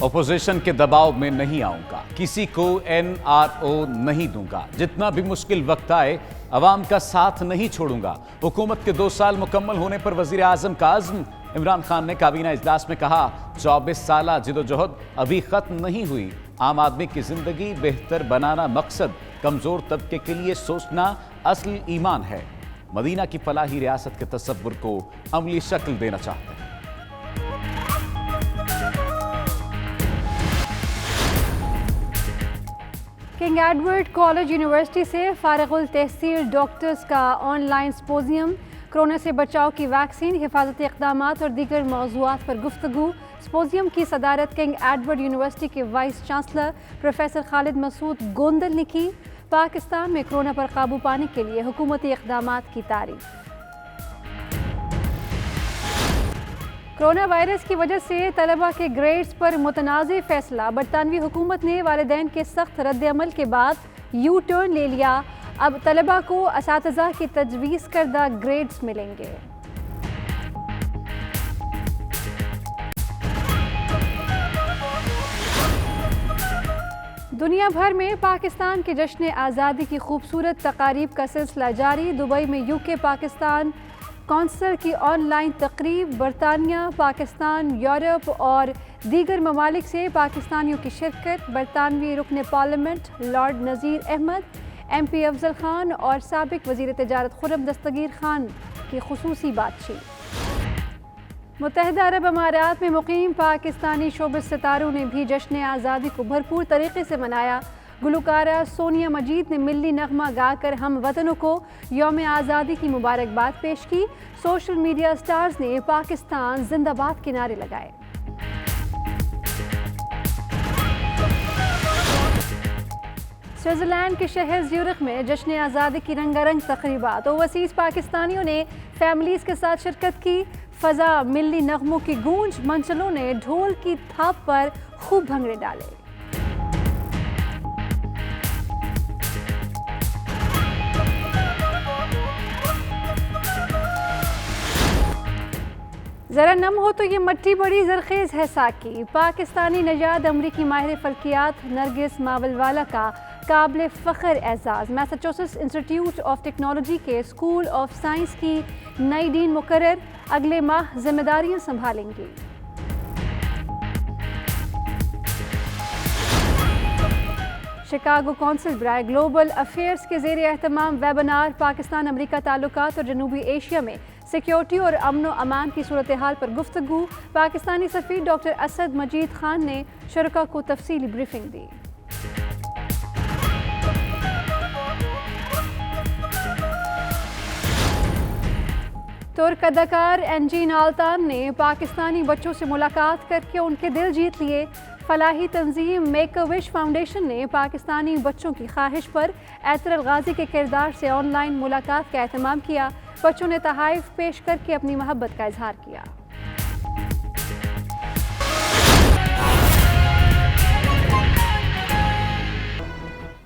Opposition کے دباؤ میں نہیں آؤں گا، کسی کو NRO نہیں دوں گا، جتنا بھی مشکل وقت آئے عوام کا ساتھ نہیں چھوڑوں گا۔ حکومت کے 2 سال مکمل ہونے پر وزیر اعظم کا عزم۔ عمران خان نے کابینہ اجلاس میں کہا 24 سالہ جدوجہد ابھی ختم نہیں ہوئی۔ عام آدمی کی زندگی بہتر بنانا مقصد، کمزور طبقے کے لیے سوچنا اصل ایمان ہے۔ مدینہ کی فلاحی ریاست کے تصور کو عملی شکل دینا چاہتے ہیں۔ کنگ ایڈورڈ کالج یونیورسٹی سے فارغ التحصیل ڈاکٹرز کا آن لائن سمپوزیم، کورونا سے بچاؤ کی ویکسین، حفاظتی اقدامات اور دیگر موضوعات پر گفتگو۔ سمپوزیم کی صدارت کنگ ایڈورڈ یونیورسٹی کے وائس چانسلر پروفیسر خالد مسعود گوندل نے کی۔ پاکستان میں کورونا پر قابو پانے کے لیے حکومتی اقدامات کی تعریف۔ کورونا وائرس کی وجہ سے طلبہ کے گریڈز پر متنازع فیصلہ، برطانوی حکومت نے والدین کے سخت رد عمل کے بعد یو ٹرن لے لیا۔ اب طلبہ کو اساتذہ کی تجویز کردہ گریڈز ملیں گے۔ دنیا بھر میں پاکستان کے جشن آزادی کی خوبصورت تقاریب کا سلسلہ جاری۔ دبئی میں UK پاکستان کونسل کی آن لائن تقریب، برطانیہ، پاکستان، یورپ اور دیگر ممالک سے پاکستانیوں کی شرکت۔ برطانوی رکن parliament Lord Nazir Ahmed, MP Afzal Khan اور سابق وزیر تجارت خرم دستگیر خان کی خصوصی بات چیت۔ متحدہ عرب امارات میں مقیم پاکستانی شوبز ستاروں نے بھی جشن آزادی کو بھرپور طریقے سے منایا۔ گلوکارہ سونیا مجید نے ملی نغمہ گا کر ہم وطنوں کو یوم آزادی کی مبارکباد پیش کی۔ سوشل میڈیا سٹارز نے پاکستان زندہ باد کے نعرے لگائے۔ سوئٹزرلینڈ کے شہر زیورخ میں جشن آزادی کی رنگا رنگ تقریبات، اوورسیز پاکستانیوں نے فیملیز کے ساتھ شرکت کی۔ فضا ملی نغموں کی گونج، منچلوں نے ڈھول کی تھاپ پر خوب بھنگڑے ڈالے۔ ذرا نم ہو تو یہ مٹی بڑی زرخیز ہے ساکی۔ پاکستانی نژاد امریکی ماہر فلکیات نرگس ماولوالا کا قابل فخر اعزاز۔ میساچوسٹس انسٹی ٹیوٹ آف ٹیکنالوجی کے اسکول آف سائنس کی نئی ڈین مقرر، اگلے ماہ ذمہ داریاں سنبھالیں گی۔ شکاگو کونسل برائے گلوبل افیئرز کے زیر اہتمام ویبنار، پاکستان امریکہ تعلقات اور جنوبی ایشیا میں سیکیورٹی اور امن و امان کی صورتحال پر گفتگو۔ پاکستانی سفیر ڈاکٹر اسد مجید خان نے شرکاء کو تفصیلی بریفنگ دی۔ ترک اداکار انجین آلتان نے پاکستانی بچوں سے ملاقات کر کے ان کے دل جیت لیے۔ فلاحی تنظیم میک اے وش فاؤنڈیشن نے پاکستانی بچوں کی خواہش پر ایتر الغازی کے کردار سے آن لائن ملاقات کا اہتمام کیا۔ بچوں نے تحائف پیش کر کے اپنی محبت کا اظہار کیا۔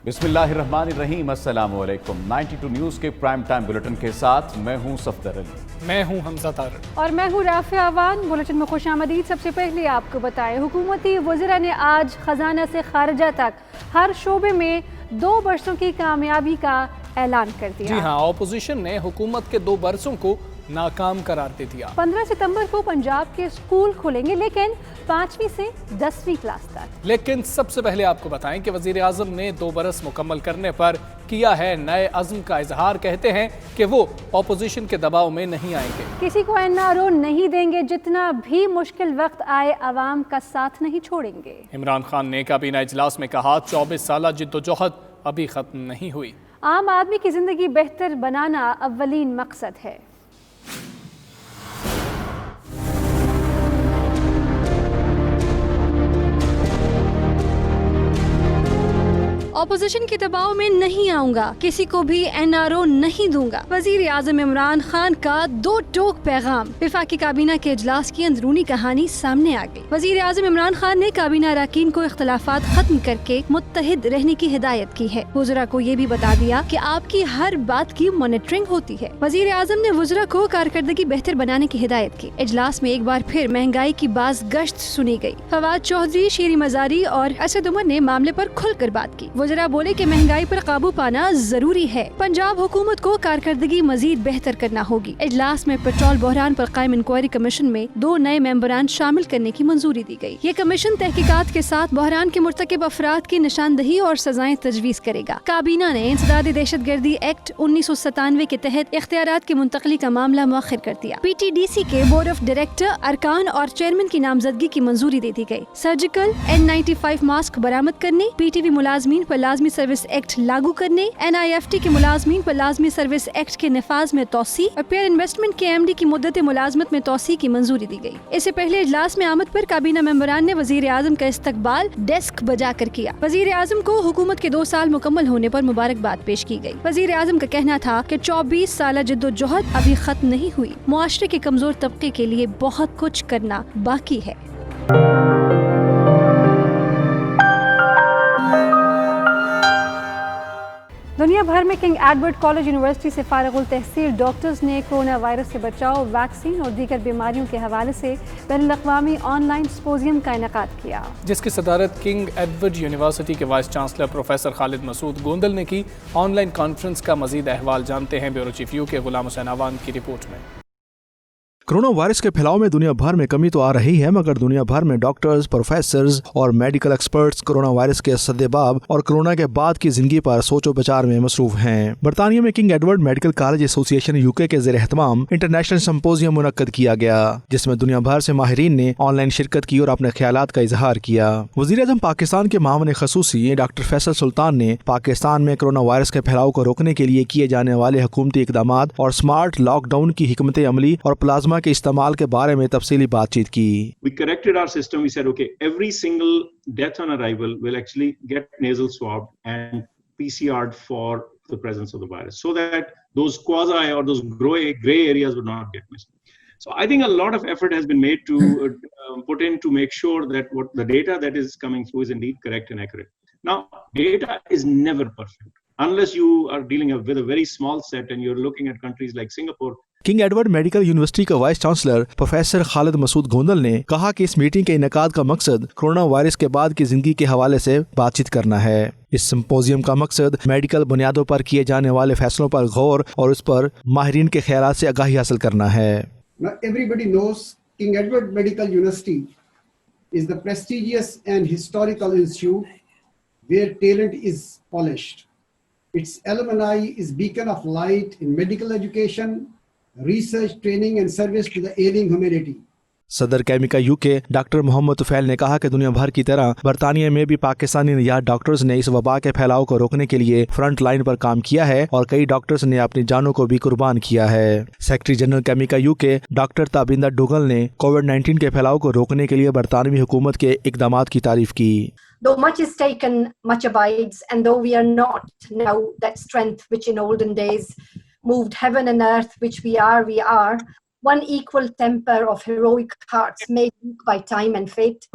بسم اللہ الرحمن الرحیم، السلام علیکم۔ 92 نیوز کے پرائم ٹائم بلیٹن کے ساتھ میں ہوں صفدر علی، میں ہوں حمزہ طارق اور میں ہوں رافع عوان۔ بلیٹن میں خوش آمدید۔ سب سے پہلے آپ کو بتائیں، حکومتی وزراء نے آج خزانہ سے خارجہ تک ہر شعبے میں 2 برسوں کی کامیابی کا اعلان کر دیا۔ جی ہاں، اپوزیشن نے حکومت کے 2 برسوں کو ناکام قرار دے دیا۔ 15 ستمبر کو پنجاب کے اسکول کھلیں گے، لیکن 5ویں سے 10ویں کلاس تک۔ لیکن سب سے پہلے آپ کو بتائیں کہ وزیر اعظم نے 2 برس مکمل کرنے پر کیا ہے نئے عزم کا اظہار۔ کہتے ہیں کہ وہ اپوزیشن کے دباؤ میں نہیں آئیں گے، کسی کو NRO نہیں دیں گے، جتنا بھی مشکل وقت آئے عوام کا ساتھ نہیں چھوڑیں گے۔ عمران خان نے کابینہ اجلاس میں کہا 24 سالہ جدوجہد ابھی ختم نہیں ہوئی۔ عام آدمی کی زندگی بہتر بنانا اولین مقصد ہے۔ اپوزیشن کے دباؤ میں نہیں آؤں گا, کسی کو بھی NRO نہیں دوں گا. وزیر اعظم عمران خان کا دو ٹوک پیغام. وفاقی کابینہ کے اجلاس کی اندرونی کہانی سامنے آ گئی. وزیر اعظم عمران خان نے کابینہ اراکین کو اختلافات ختم کر کے متحد رہنے کی ہدایت کی ہے. وزراء کو یہ بھی بتا دیا کہ آپ کی ہر بات کی مانیٹرنگ ہوتی ہے. وزیر اعظم نے وزراء کو کارکردگی بہتر بنانے کی ہدایت کی. اجلاس میں ایک بار پھر مہنگائی کی باز گشت سنی گئی. فواد چودھری, شیری مزاری اور اسد عمر نے معاملے پر کھل کر بات کی. وزراء بولے کہ مہنگائی پر قابو پانا ضروری ہے. پنجاب حکومت کو کارکردگی مزید بہتر کرنا ہوگی. اجلاس میں پیٹرول بحران پر قائم انکوائری کمیشن میں 2 نئے ممبران شامل کرنے کی منظوری دی گئی. یہ کمیشن تحقیقات کے ساتھ بحران کے مرتکب افراد کی نشاندہی اور سزائیں تجویز کرے گا. کابینہ نے انسداد دہشت گردی ایکٹ 1997 کے تحت اختیارات کی منتقلی کا معاملہ مؤخر کر دیا. PTDC کے بورڈ آف ڈائریکٹر, ارکان اور چیئرمین کی نامزدگی کی منظوری دے دی گئی. سرجیکل N95 ماسک برآمد کرنے, PTV ملازمین پر لازمی سروس ایکٹ لاگو کرنے, NIFT کے ملازمین پر لازمی سروس ایکٹ کے نفاذ میں توسیع اور پیئر انویسٹمنٹ کے MD کی مدت ملازمت میں توسیع کی منظوری دی گئی. اس سے پہلے اجلاس میں آمد پر کابینہ ممبران نے وزیر اعظم کا استقبال ڈیسک بجا کر کیا. وزیر اعظم کو حکومت کے 2 سال مکمل ہونے پر مبارکباد پیش کی گئی. وزیر اعظم کا کہنا تھا کہ 24 سالہ جدوجہد ابھی ختم نہیں ہوئی. معاشرے کے کمزور طبقے کے لیے بہت کچھ کرنا باقی ہے. دنیا بھر میں کنگ ایڈورڈ کالج یونیورسٹی سے فارغ التحصیل ڈاکٹرز نے کورونا وائرس سے بچاؤ, ویکسین اور دیگر بیماریوں کے حوالے سے بین الاقوامی آن لائن سمپوزیم کا انعقاد کیا, جس کی صدارت کنگ ایڈورڈ یونیورسٹی کے وائس چانسلر پروفیسر خالد مسعود گوندل نے کی. آن لائن کانفرنس کا مزید احوال جانتے ہیں بیورو چیف یو کے غلام حسین عوان کی رپورٹ میں. کورونا وائرس کے پھیلاؤ میں دنیا بھر میں کمی تو آ رہی ہے, مگر دنیا بھر میں ڈاکٹرز, پروفیسرز اور میڈیکل ایکسپرٹس کورونا وائرس کے سدباب اور کورونا کے بعد کی زندگی پر سوچ و بچار میں مصروف ہیں. برطانیہ میں کنگ ایڈورڈ میڈیکل کالج ایسوسی ایشن UK کے زیر اہتمام انٹرنیشنل سمپوزیم منعقد کیا گیا, جس میں دنیا بھر سے ماہرین نے آن لائن شرکت کی اور اپنے خیالات کا اظہار کیا. وزیر اعظم پاکستان کے معاون خصوصی ڈاکٹر فیصل سلطان نے پاکستان میں کورونا وائرس کے پھیلاؤ کو روکنے کے لیے کیے جانے والے حکومتی اقدامات اور اسمارٹ لاک ڈاؤن کی حکمت عملی اور پلازما کے استعمال کے بارے میں تفصیلی بات چیت کی. We corrected our system. We said, okay, every single death on arrival will actually get nasal swabbed and PCR'd for the presence of the virus, so that those quasi or those gray areas would not get missed. So I think a lot of effort has been made to put in to make sure that what the data that is coming through is indeed correct and accurate. Now, data is never perfect unless you are dealing with a very small set and you're looking at countries like Singapore. King Edward medical university کا vice chancellor professor خالد مسعود گوندل نے کہا کہ اس meeting کے انعقاد کا مقصد corona virus کے بعد کی زندگی کے حوالے سے بات چیت کرنا ہے. اس سمپوزیم کا مقصد میڈیکل بنیادوں پر کیے جانے والے فیصلوں پر غور اور اس پر ماہرین کے خیالات سے آگاہی حاصل کرنا ہے. Now everybody knows King Edward Medical University is the prestigious and historical institute where talent is polished. Its alumni is beacon of light in medical education, research, training and service to the ailing humanity. صدر کیمیکا UK doctor محمد طفیل نے کہا کہ دنیا بھر کی طرح برطانیہ میں بھی پاکستانی نژاد ڈاکٹرز نے اس وبا کے پھیلاؤ کو روکنے کے لیے فرنٹ لائن پر کام کیا ہے اور کئی ڈاکٹرز نے اپنی جانوں کو بھی قربان کیا ہے. سیکرٹری جنرل کیمیکا UK ڈاکٹر تابندہ ڈوگل نے کووڈ-19 کے پھیلاؤ کو روکنے کے لیے برطانوی حکومت کے اقدامات کی تعریف کی. Though much is taken, much abides, and though we are not now that strength which in olden days moved heaven and earth, which we are one equal temper of heroic hearts made weak by time and fate,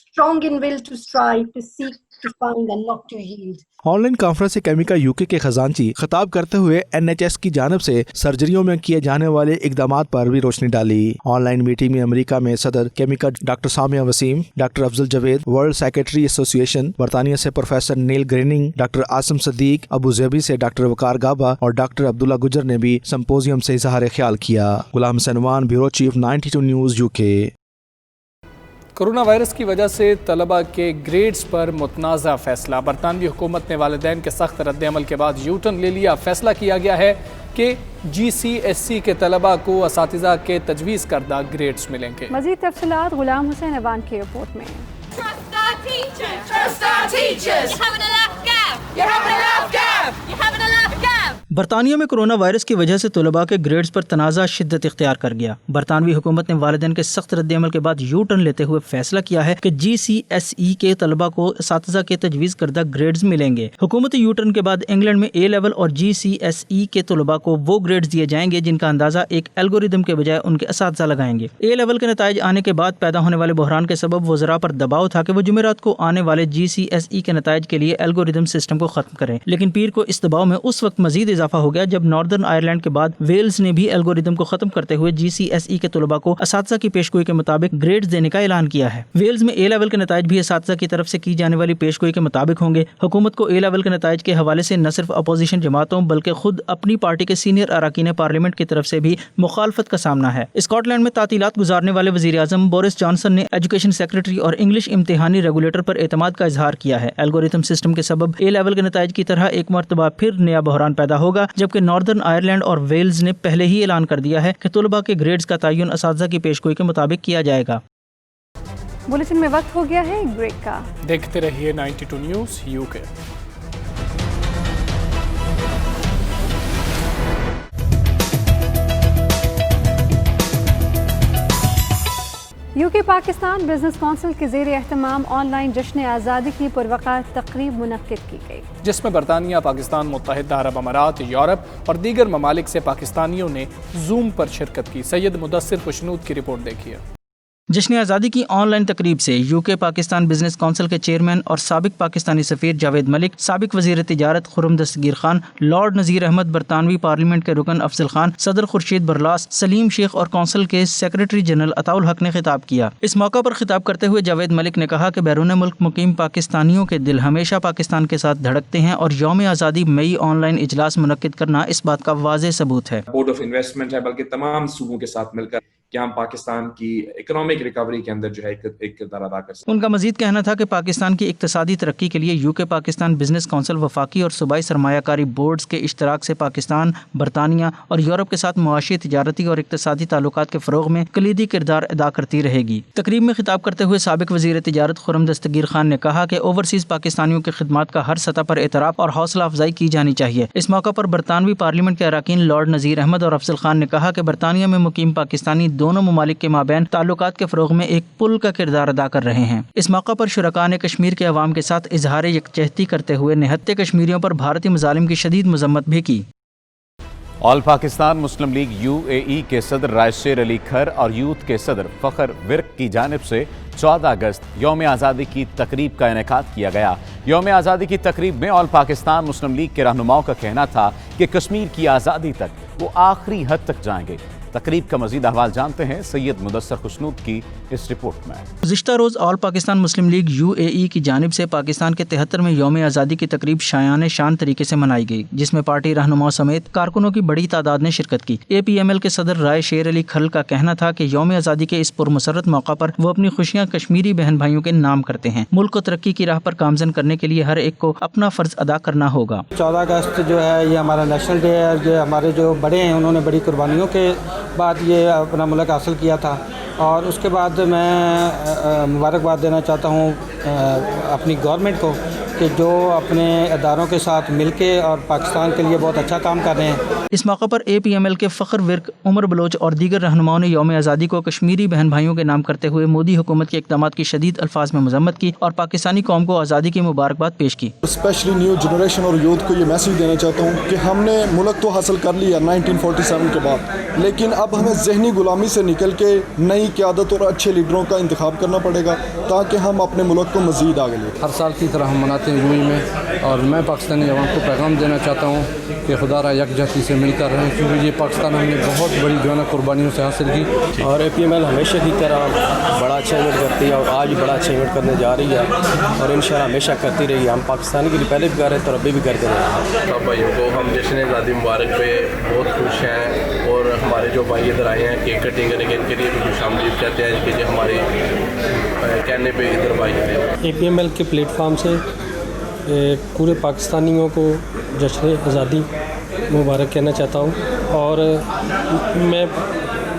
strong in will to strive, to seek, to find and not to yield. On line conference سے کیمیکا UK کے خزانچی خطاب کرتے ہوئے NHS کی جانب سے سرجریوں میں کیے جانے والے اقدامات پر بھی روشنی ڈالی. آن لائن میٹنگ میں امریکہ میں صدر کیمیکا ڈاکٹر سامیہ وسیم, ڈاکٹر افضل جاوید, ورلڈ سیکرٹری ایسوسی ایشن, برطانیہ سے پروفیسر نیل گریننگ, ڈاکٹر عاصم صدیق, ابو ظبی سے ڈاکٹر وقار گابا اور ڈاکٹر عبداللہ گجر نے بھی سمپوزیم سے اظہار خیال کیا. Ghulam Hussain Awan, bureau chief 92 news UK. Corona virus کی وجہ سے طلبہ کے گریڈز پر متنازع فیصلہ. برطانوی حکومت نے والدین کے سخت رد عمل کے بعد یو ٹرن لے لیا. فیصلہ کیا گیا ہے کہ GCSE کے طلبہ کو اساتذہ کے تجویز کردہ گریڈز ملیں گے. مزید تفصیلات غلام حسین عوان کی رپورٹ میں. Trust our teachers! Trust our teachers! You're having a laugh gap! You're having a laugh gap! You're having a laugh gap! برطانیہ میں کورونا وائرس کی وجہ سے طلباء کے گریڈز پر تنازع شدت اختیار کر گیا۔ برطانوی حکومت نے والدین کے سخت رد عمل کے بعد یو ٹرن لیتے ہوئے فیصلہ کیا ہے کہ GCSE کے طلباء کو اساتذہ کے تجویز کردہ گریڈز ملیں گے۔ حکومتی یو ٹرن کے بعد انگلینڈ میں A لیول اور GCSE کے طلباء کو وہ گریڈز دیے جائیں گے جن کا اندازہ ایک الگوریدم کے بجائے ان کے اساتذہ لگائیں گے۔ A لیول کے نتائج آنے کے بعد پیدا ہونے والے بحران کے سبب وزراء پر دباؤ تھا کہ وہ جمعرات کو آنے والے GCSE کے نتائج کے لیے الگوریدم سسٹم کو ختم کریں، لیکن پیر کو اس دباؤ میں اس وقت مزید اضافہ ہو گیا جب ناردرن آئرلینڈ کے بعد ویلز نے بھی الگوریدم کو ختم کرتے ہوئے GCSE کے طلباء کو اساتذہ کی پیشگوئی کے مطابق گریڈز دینے کا اعلان کیا ہے۔ ویلز میں A لیول کے نتائج بھی اساتذہ کی طرف سے کی جانے والی پیشگوئی کے مطابق ہوں گے۔ حکومت کو A لیول کے نتائج کے حوالے سے نہ صرف اپوزیشن جماعتوں بلکہ خود اپنی پارٹی کے سینئر اراکین پارلیمنٹ کی طرف سے بھی مخالفت کا سامنا ہے۔ اسکاٹ لینڈ میں تعطیلات گزارنے والے وزیر اعظم بورس جانسن نے ایجوکیشن سیکرٹری اور انگلش امتحانی ریگولیٹر پر اعتماد کا اظہار کیا ہے۔ الگوریتم سسٹم کے سبب A لیول کے نتائج کی طرح ایک مرتبہ پھر نیا بحران پیدا ہوگا، جبکہ ناردرن آئرلینڈ اور ویلز نے پہلے ہی اعلان کر دیا ہے کہ طلباء کے گریڈز کا تعین اساتذہ کی پیشگوئی کے مطابق کیا جائے گا۔ بلیٹن میں وقت ہو گیا ہے بریک کا۔ دیکھتے رہیے 92 news UK۔ UK Pakistan business council کے زیر اہتمام آن لائن جشن آزادی کی پروقار تقریب منعقد کی گئی، جس میں برطانیہ، پاکستان، متحدہ عرب امارات، یورپ اور دیگر ممالک سے پاکستانیوں نے زوم پر شرکت کی۔ سید مدثر خوشنود کی رپورٹ دیکھیے۔ جشن آزادی کی آن لائن تقریب سے UK پاکستان بزنس کونسل کے چیئرمین اور سابق پاکستانی سفیر جاوید ملک، سابق وزیر تجارت خرم دستگیر خان، لارڈ نذیر احمد، برطانوی پارلیمنٹ کے رکن افضل خان، صدر خورشید برلاس، سلیم شیخ اور کونسل کے سیکرٹری جنرل عطاء الحق نے خطاب کیا۔ اس موقع پر خطاب کرتے ہوئے جاوید ملک نے کہا کہ بیرون ملک مقیم پاکستانیوں کے دل ہمیشہ پاکستان کے ساتھ دھڑکتے ہیں اور یوم آزادی مئی آن لائن اجلاس منعقد کرنا اس بات کا واضح ثبوت ہے۔ بورڈ آف انویسٹمنٹ ہے، بلکہ تمام صوبوں کے ساتھ مل کر کہ ہم پاکستان کی اکنامک ریکوری کے اندر جو ہے ایک کردار ادا کر سکتے ہیں۔ ان کا مزید کہنا تھا کہ پاکستان کی اقتصادی ترقی کے لیے UK پاکستان بزنس کونسل وفاقی اور صوبائی سرمایہ کاری بورڈز کے اشتراک سے پاکستان، برطانیہ اور یورپ کے ساتھ معاشی، تجارتی اور اقتصادی تعلقات کے فروغ میں کلیدی کردار ادا کرتی رہے گی۔ تقریب میں خطاب کرتے ہوئے سابق وزیر تجارت خرم دستگیر خان نے کہا کہ اوورسیز پاکستانیوں کی خدمات کا ہر سطح پر اعتراف اور حوصلہ افزائی کی جانی چاہیے۔ اس موقع پر برطانوی پارلیمنٹ کے اراکین لارڈ نذیر احمد اور افضل خان نے کہا کہ برطانیہ میں مقیم پاکستانی دونوں ممالک کے مابین تعلقات کے فروغ میں ایک پل کا کردار ادا کر رہے ہیں۔ اس موقع پر شرکاء نے کشمیر کے عوام کے ساتھ اظہار یکجہتی کرتے ہوئے نہتے کشمیریوں پر بھارتی مظالم کی شدید مذمت بھی کی۔ آل پاکستان مسلم لیگ UAE کے صدر راشد علی کھر اور یوتھ کے صدر فخر ورک کی جانب سے 14 اگست یوم آزادی کی تقریب کا انعقاد کیا گیا۔ یوم آزادی کی تقریب میں آل پاکستان مسلم لیگ کے رہنماؤں کا کہنا تھا کہ کشمیر کی آزادی تک وہ آخری حد تک جائیں گے۔ تقریب کا مزید احوال جانتے ہیں سید مدثر خوشنود کی اس رپورٹ میں۔ گزشتہ روز آل پاکستان مسلم لیگ UAE کی جانب سے پاکستان کے 73 میں یوم آزادی کی تقریب شایان شان طریقے سے منائی گئی، جس میں پارٹی رہنماؤں سمیت کارکنوں کی بڑی تعداد نے شرکت کی۔ APML کے صدر رائے شیر علی کھل کا کہنا تھا کہ یوم آزادی کے اس پرمسرت موقع پر وہ اپنی خوشیاں کشمیری بہن بھائیوں کے نام کرتے ہیں۔ ملک کو ترقی کی راہ پر گامزن کرنے کے لیے ہر ایک کو اپنا فرض ادا کرنا ہوگا۔ 14 اگست جو ہے یہ ہمارا نیشنل ڈے ہے۔ یہ ہمارے جو بڑے ہیں انہوں نے بڑی قربانیوں کے بعد یہ اپنا ملک حاصل کیا تھا، اور اس کے بعد میں مبارکباد دینا چاہتا ہوں اپنی گورنمنٹ کو کہ جو اپنے اداروں کے ساتھ مل کے اور پاکستان کے لیے بہت اچھا کام کر رہے ہیں۔ اس موقع پر APML کے فخر ورک، عمر بلوچ اور دیگر رہنماؤں نے یوم آزادی کو کشمیری بہن بھائیوں کے نام کرتے ہوئے مودی حکومت کے اقدامات کی شدید الفاظ میں مذمت کی اور پاکستانی قوم کو آزادی کی مبارکباد پیش کی۔ اسپیشلی نیو جنریشن اور یوتھ کو یہ میسیج دینا چاہتا ہوں کہ ہم نے ملک تو حاصل کر لیا 1947 کے بعد، لیکن اب ہمیں ذہنی غلامی سے نکل کے نئی قیادت اور اچھے لیڈروں کا انتخاب کرنا پڑے گا تاکہ ہم اپنے ملک کو مزید آگے لیں۔ ہر سال کی طرح ہم مناتے ہیں UAE میں، اور میں پاکستانی عوام کو پیغام دینا چاہتا ہوں کہ خدا را یکجہتی سے مل کر رہیں، کیونکہ یہ پاکستان ہم نے بہت بڑی جو ہے نا قربانیوں سے حاصل کی۔ اور APML ہمیشہ کی طرح بڑا اچھا ایونٹ کرتی ہے اور آج بڑا اچھا ایونٹ کرنے جا رہی ہے، اور انشاءاللہ ہمیشہ کرتی رہی ہے۔ ہم پاکستانی کے لیے پہلے بھی کر رہے تھے اور ابھی بھی کرتے رہے ہیں۔ سب بھائیوں کو ہم جشن آزادی مبارک پہ بہت خوش ہیں، اور ہمارے جو بھائی ادھر آئے ہیں کیک کٹنگ کرنے کے، ان کے لیے بھی خوش آمدید کہتے ہیں کہ ہمارے کہنے پہ ادھر بھائی ہیں۔ APML کے پلیٹ فارم سے پورے پاکستانیوں کو جشن آزادی مبارک کہنا چاہتا ہوں، اور میں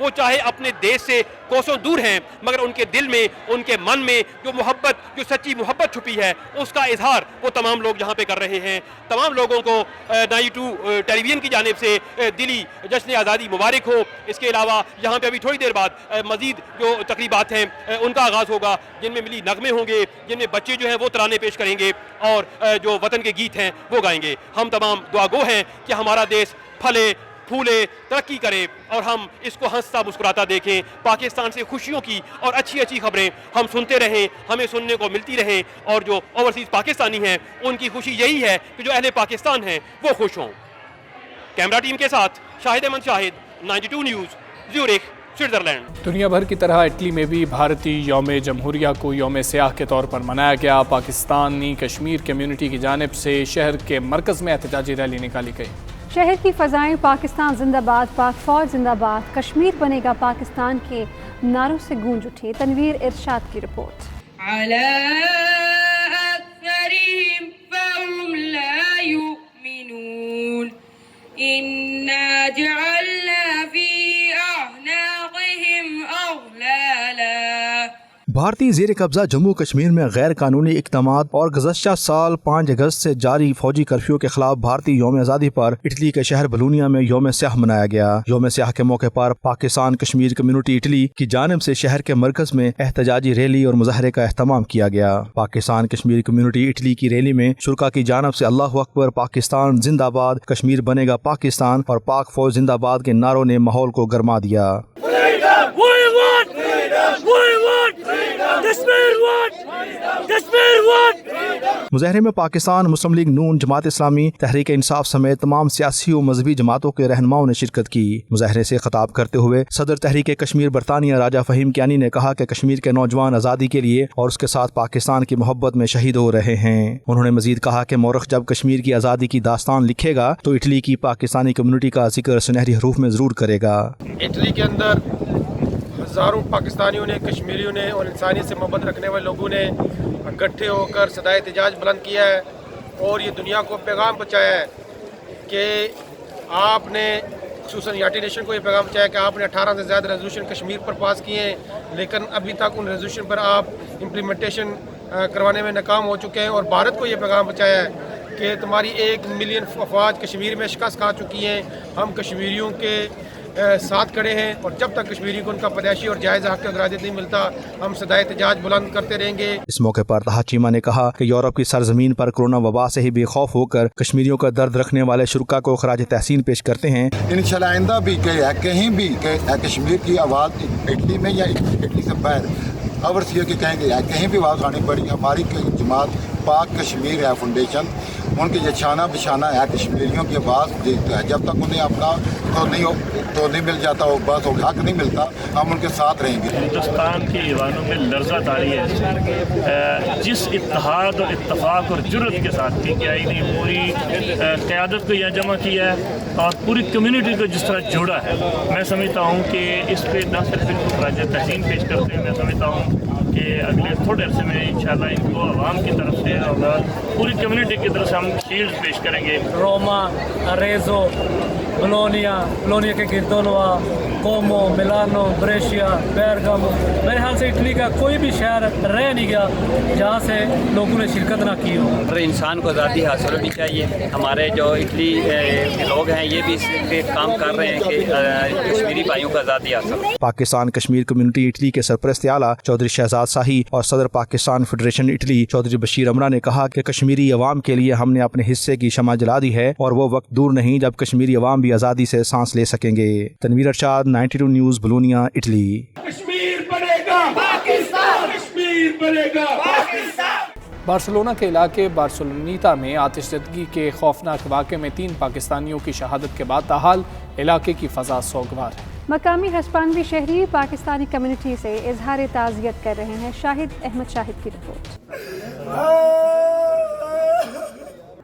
وہ چاہے اپنے دیش سے کوسوں دور ہیں مگر ان کے دل میں ان کے من میں جو محبت جو سچی محبت چھپی ہے اس کا اظہار وہ تمام لوگ یہاں پہ کر رہے ہیں. تمام لوگوں کو 92 ٹیلی ویژن کی جانب سے دلی جشن آزادی مبارک ہو. اس کے علاوہ یہاں پہ ابھی تھوڑی دیر بعد مزید جو تقریبات ہیں ان کا آغاز ہوگا جن میں ملی نغمے ہوں گے, جن میں بچے جو ہیں وہ ترانے پیش کریں گے اور جو وطن کے گیت ہیں وہ گائیں گے. ہم تمام دعا گو ہیں کہ ہمارا دیش پھلے پھولے ترقی کرے اور ہم اس کو ہنستا مسکراتا دیکھیں. پاکستان سے خوشیوں کی اور اچھی اچھی خبریں ہم سنتے رہیں, ہمیں سننے کو ملتی رہیں اور جو اوورسیز پاکستانی ہیں ان کی خوشی یہی ہے کہ جو اہل پاکستان ہیں وہ خوش ہوں. کیمرہ ٹیم کے ساتھ شاہد احمد شاہد, 92 نیوز, زیورخ, سوئٹزرلینڈ. دنیا بھر کی طرح اٹلی میں بھی بھارتی یوم جمہوریہ کو یوم سیاہ کے طور پر منایا گیا. پاکستانی کشمیر کمیونٹی کی جانب سے شہر کے مرکز میں احتجاجی ریلی نکالی گئی. شہر کی فضائیں پاکستان زندہ باد, پاک فوج زندہ باد, کشمیر بنے گا پاکستان کے نعروں سے گونج اٹھی. تنویر ارشاد کی رپورٹ. بھارتی زیر قبضہ جموں کشمیر میں غیر قانونی اقدامات اور گزشتہ سال 5 اگست سے جاری فوجی کرفیو کے خلاف بھارتی یوم آزادی پر اٹلی کے شہر بلونیا میں یوم سیاہ منایا گیا. یوم سیاہ کے موقع پر پاکستان کشمیر کمیونٹی اٹلی کی جانب سے شہر کے مرکز میں احتجاجی ریلی اور مظاہرے کا اہتمام کیا گیا. پاکستان کشمیر کمیونٹی اٹلی کی ریلی میں شرکا کی جانب سے اللہ اکبر, پاکستان زندہ باد, کشمیر بنے گا پاکستان اور پاک فوج زندہ باد کے نعروں نے ماحول کو گرما دیا. مظاہرے میں پاکستان مسلم لیگ نون, جماعت اسلامی, تحریک انصاف سمیت تمام سیاسی و مذہبی جماعتوں کے رہنماؤں نے شرکت کی. مظاہرے سے خطاب کرتے ہوئے صدر تحریک کشمیر برطانیہ راجہ فہیم کیانی نے کہا کہ کشمیر کے نوجوان آزادی کے لیے اور اس کے ساتھ پاکستان کی محبت میں شہید ہو رہے ہیں. انہوں نے مزید کہا کہ مورخ جب کشمیر کی آزادی کی داستان لکھے گا تو اٹلی کی پاکستانی کمیونٹی کا ذکر سنہری حروف میں ضرور کرے گا. اٹلی کے اندر ہزاروں پاکستانیوں نے, کشمیریوں نے اور انسانیت سے محبت رکھنے والے لوگوں نے اکٹھے ہو کر صدائے احتجاج بلند کیا ہے اور یہ دنیا کو پیغام پہنچایا ہے کہ آپ نے, خصوصاً یونائیٹڈ نیشن کو یہ پیغام پہنچایا کہ آپ نے 18 سے زیادہ ریزولوشن کشمیر پر پاس کیے ہیں لیکن ابھی تک ان ریزولوشن پر آپ امپلیمنٹیشن کروانے میں ناکام ہو چکے ہیں. اور بھارت کو یہ پیغام پہنچایا ہے کہ تمہاری 1 ملین افواج کشمیر میں شکست کھا چکی ہیں. ہم کشمیریوں کے ساتھ کھڑے ہیں اور جب تک کشمیری کو ان کا پیدائشی اور جائز حق اخراجات نہیں ملتا ہم صدائے احتجاج بلند کرتے رہیں گے. اس موقع پر طاہر چیمہ نے کہا کہ یورپ کی سرزمین پر کرونا وبا سے ہی بے خوف ہو کر کشمیریوں کا درد رکھنے والے شرکا کو خراج تحسین پیش کرتے ہیں. انشاءاللہ آئندہ بھی کہیں بھی کشمیر کی آواز اٹلی میں یا اٹلی سے باہر اوورسیئر کے کہیں گے کہیں بھی آواز آنی پڑی. ہماری جماعت پاک کشمیر ہے فاؤنڈیشن, ان کی یہ شانہ بشانہ ہے کشمیریوں کی آواز دیتا ہے. جب تک انہیں اپنا تو نہیں مل جاتا, وہ بس حق نہیں ملتا, ہم ان کے ساتھ رہیں گے. ہندوستان کے ایوانوں میں لرزہ طاری ہے. جس اتحاد اور اتفاق اور جرت کے ساتھ پی کے آئی نے پوری قیادت کو یہاں جمع کیا ہے اور پوری کمیونٹی کو جس طرح جوڑا ہے, میں سمجھتا ہوں کہ اس پہ نہ صرف ان کو خراج تحسین پیش کرتے ہیں, میں سمجھتا ہوں کہ اگلے تھوڑے عرصے میں انشاءاللہ ان کو عوام کی طرف سے اور پوری کمیونٹی کی طرف سے ہم شیلڈ پیش کریں گے. روما, ریزو, بلونیا کے گردونوا, کومو, ملانو, بریشیا, بیرگامو, میرے خیال سے اٹلی کا کوئی بھی شہر رہ نہیں گیا جہاں سے لوگوں نے شرکت نہ کی ہو. ہر انسان کو آزادی حاصل ہونی چاہیے. ہمارے جو اٹلی کے لوگ ہیں یہ بھی اس پہ کام کر رہے ہیں کہ کشمیری بھائیوں کو آزادی حاصل ہو. پاکستان کشمیر کمیونٹی اٹلی کے سرپرست اعلیٰ چودھری شہزاد شاہی اور صدر پاکستان فیڈریشن اٹلی چودھری بشیر امرا نے کہا کہ کشمیری عوام کے لیے ہم نے اپنے حصے کی شمع جلا دی ہے اور وہ وقت دور نہیں جب کشمیری عوام بھی آزادی سے سانس لے سکیں گے. تنویر ارشاد, 92 نیوز, بلونیا, اٹلی. کشمیر بنے گا پاکستان, کشمیر بنے گا پاکستان. بارسلونا کے علاقے بارسلونیتا میں آتش زدگی کے خوفناک واقعے میں 3 پاکستانیوں کی شہادت کے بعد تاحال علاقے کی فضا سوگوار ہے. مقامی ہسپانوی شہری پاکستانی کمیونٹی سے اظہار تعزیت کر رہے ہیں. شاہد احمد شاہد کی رپورٹ.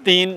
3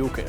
UK।